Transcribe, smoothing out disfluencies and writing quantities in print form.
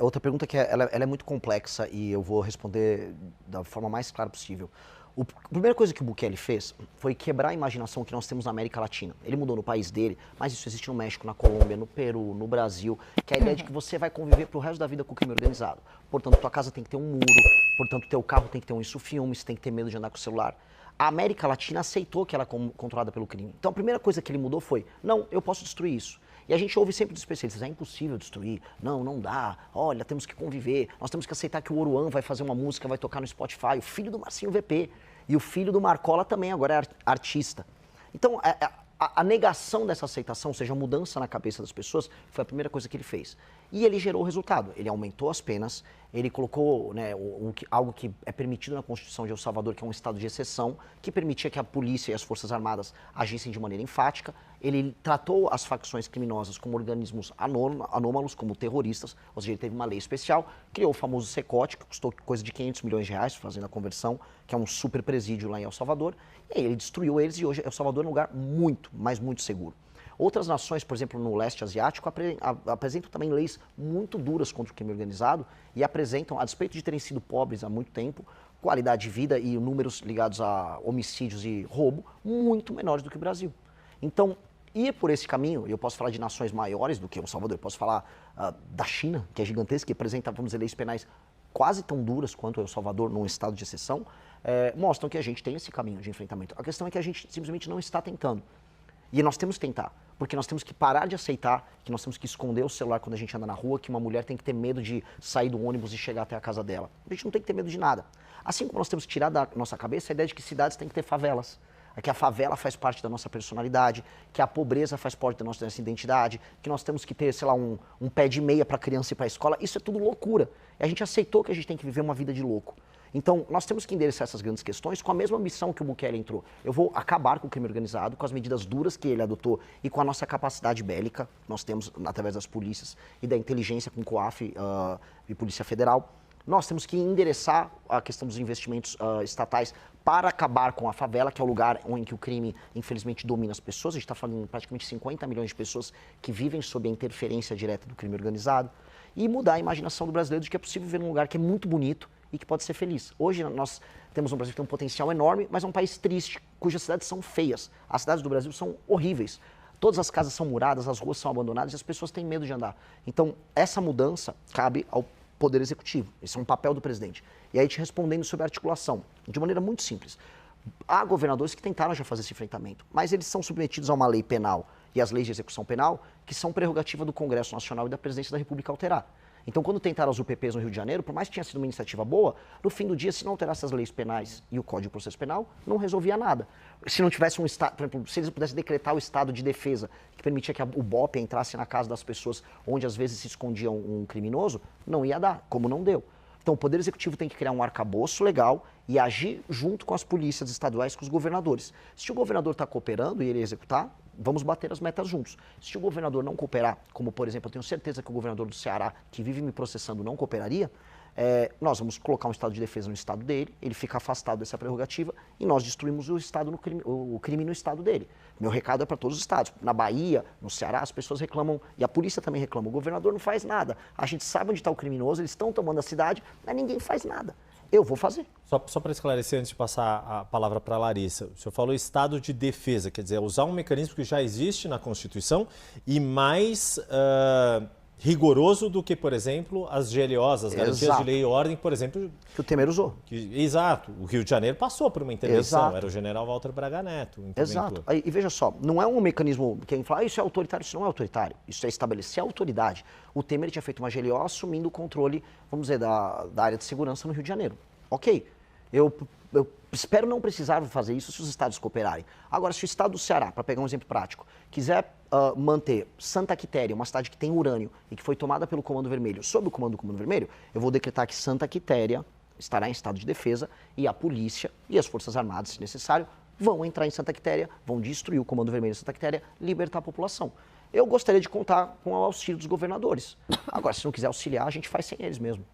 Outra pergunta que ela é muito complexa e eu vou responder da forma mais clara possível. A primeira coisa que o Bukele fez foi quebrar a imaginação que nós temos na América Latina. Ele mudou no país dele, mas isso existe no México, na Colômbia, no Peru, no Brasil, que é a ideia de que você vai conviver pro resto da vida com o crime organizado. Portanto, tua casa tem que ter um muro, portanto, teu carro tem que ter um isso-filme, você tem que ter medo de andar com o celular. A América Latina aceitou que ela é controlada pelo crime. Então, a primeira coisa que ele mudou foi, não, eu posso destruir isso. E a gente ouve sempre dos especialistas, é impossível destruir, não dá, olha, temos que conviver, nós temos que aceitar que o Oruan vai fazer uma música, vai tocar no Spotify, o filho do Marcinho VP, e o filho do Marcola também agora é artista. Então, a negação dessa aceitação, ou seja, a mudança na cabeça das pessoas, foi a primeira coisa que ele fez. E ele gerou o resultado, ele aumentou as penas, ele colocou, né, algo que é permitido na Constituição de El Salvador, que é um estado de exceção, que permitia que a polícia e as Forças Armadas agissem de maneira enfática. Ele tratou as facções criminosas como organismos anômalos, como terroristas, ou seja, ele teve uma lei especial, criou o famoso Secote, que custou coisa de 500 milhões de reais, fazendo a conversão, que é um super presídio lá em El Salvador, e aí ele destruiu eles e hoje El Salvador é um lugar muito, mas muito seguro. Outras nações, por exemplo, no leste asiático, apresentam também leis muito duras contra o crime organizado e apresentam, a despeito de terem sido pobres há muito tempo, qualidade de vida e números ligados a homicídios e roubo muito menores do que o Brasil. Então, ir por esse caminho, e eu posso falar de nações maiores do que El Salvador, eu posso falar da China, que é gigantesca, que apresenta, vamos dizer, leis penais quase tão duras quanto El Salvador, num estado de exceção, mostram que a gente tem esse caminho de enfrentamento. A questão é que a gente simplesmente não está tentando. E nós temos que tentar, porque nós temos que parar de aceitar que nós temos que esconder o celular quando a gente anda na rua, que uma mulher tem que ter medo de sair do ônibus e chegar até a casa dela. A gente não tem que ter medo de nada. Assim como nós temos que tirar da nossa cabeça a ideia de que cidades têm que ter favelas, que a favela faz parte da nossa personalidade, que a pobreza faz parte da nossa identidade, que nós temos que ter, sei lá, um pé de meia para a criança ir para a escola. Isso é tudo loucura. E a gente aceitou que a gente tem que viver uma vida de louco. Então, nós temos que endereçar essas grandes questões com a mesma missão que o Bukele entrou. Eu vou acabar com o crime organizado, com as medidas duras que ele adotou e com a nossa capacidade bélica, nós temos através das polícias e da inteligência com o COAF e Polícia Federal. Nós temos que endereçar a questão dos investimentos estatais para acabar com a favela, que é o lugar em que o crime, infelizmente, domina as pessoas. A gente está falando de praticamente 50 milhões de pessoas que vivem sob a interferência direta do crime organizado. E mudar a imaginação do brasileiro de que é possível viver num lugar que é muito bonito e que pode ser feliz. Hoje nós temos um Brasil que tem um potencial enorme, mas é um país triste, cujas cidades são feias. As cidades do Brasil são horríveis. Todas as casas são muradas, as ruas são abandonadas e as pessoas têm medo de andar. Então, essa mudança cabe ao Poder Executivo. Esse é um papel do presidente. E aí, te respondendo sobre a articulação, de maneira muito simples. Há governadores que tentaram já fazer esse enfrentamento, mas eles são submetidos a uma lei penal e as leis de execução penal, que são prerrogativa do Congresso Nacional e da Presidência da República alterar. Então, quando tentaram as UPPs no Rio de Janeiro, por mais que tenha sido uma iniciativa boa, no fim do dia, se não alterasse as leis penais e o Código de Processo Penal, não resolvia nada. Se não tivesse um estado, por exemplo, se eles pudessem decretar o estado de defesa, que permitia que o BOP entrasse na casa das pessoas onde às vezes se escondia um criminoso, não ia dar, como não deu. Então, o Poder Executivo tem que criar um arcabouço legal e agir junto com as polícias estaduais, com os governadores. Se o governador está cooperando e ele executar, vamos bater as metas juntos. Se o governador não cooperar, como por exemplo, eu tenho certeza que o governador do Ceará, que vive me processando, não cooperaria, nós vamos colocar um estado de defesa no estado dele, ele fica afastado dessa prerrogativa e nós destruímos o crime no estado dele. Meu recado é para todos os estados. Na Bahia, no Ceará, as pessoas reclamam, e a polícia também reclama, o governador não faz nada. A gente sabe onde está o criminoso, eles estão tomando a cidade, mas ninguém faz nada. Eu vou fazer. Só para esclarecer, antes de passar a palavra para a Larissa, o senhor falou estado de defesa, quer dizer, usar um mecanismo que já existe na Constituição e mais rigoroso do que, por exemplo, as GLOs, as garantias de lei e ordem, por exemplo... Que o Temer usou. Exato. O Rio de Janeiro passou por uma intervenção, Exato. era o general Walter Braga Neto. Exato. E veja só, não é um mecanismo que a gente fala, isso é autoritário, isso não é autoritário. Isso é estabelecer a autoridade. O Temer tinha feito uma GLO assumindo o controle, vamos dizer, da área de segurança no Rio de Janeiro. Ok. Eu espero não precisar fazer isso se os estados cooperarem. Agora, se o estado do Ceará, para pegar um exemplo prático, quiser manter Santa Quitéria, uma cidade que tem urânio e que foi tomada pelo Comando Vermelho, sob o comando do Comando Vermelho, eu vou decretar que Santa Quitéria estará em estado de defesa e a polícia e as Forças Armadas, se necessário, vão entrar em Santa Quitéria, vão destruir o Comando Vermelho de Santa Quitéria, libertar a população. Eu gostaria de contar com o auxílio dos governadores. Agora, se não quiser auxiliar, a gente faz sem eles mesmo.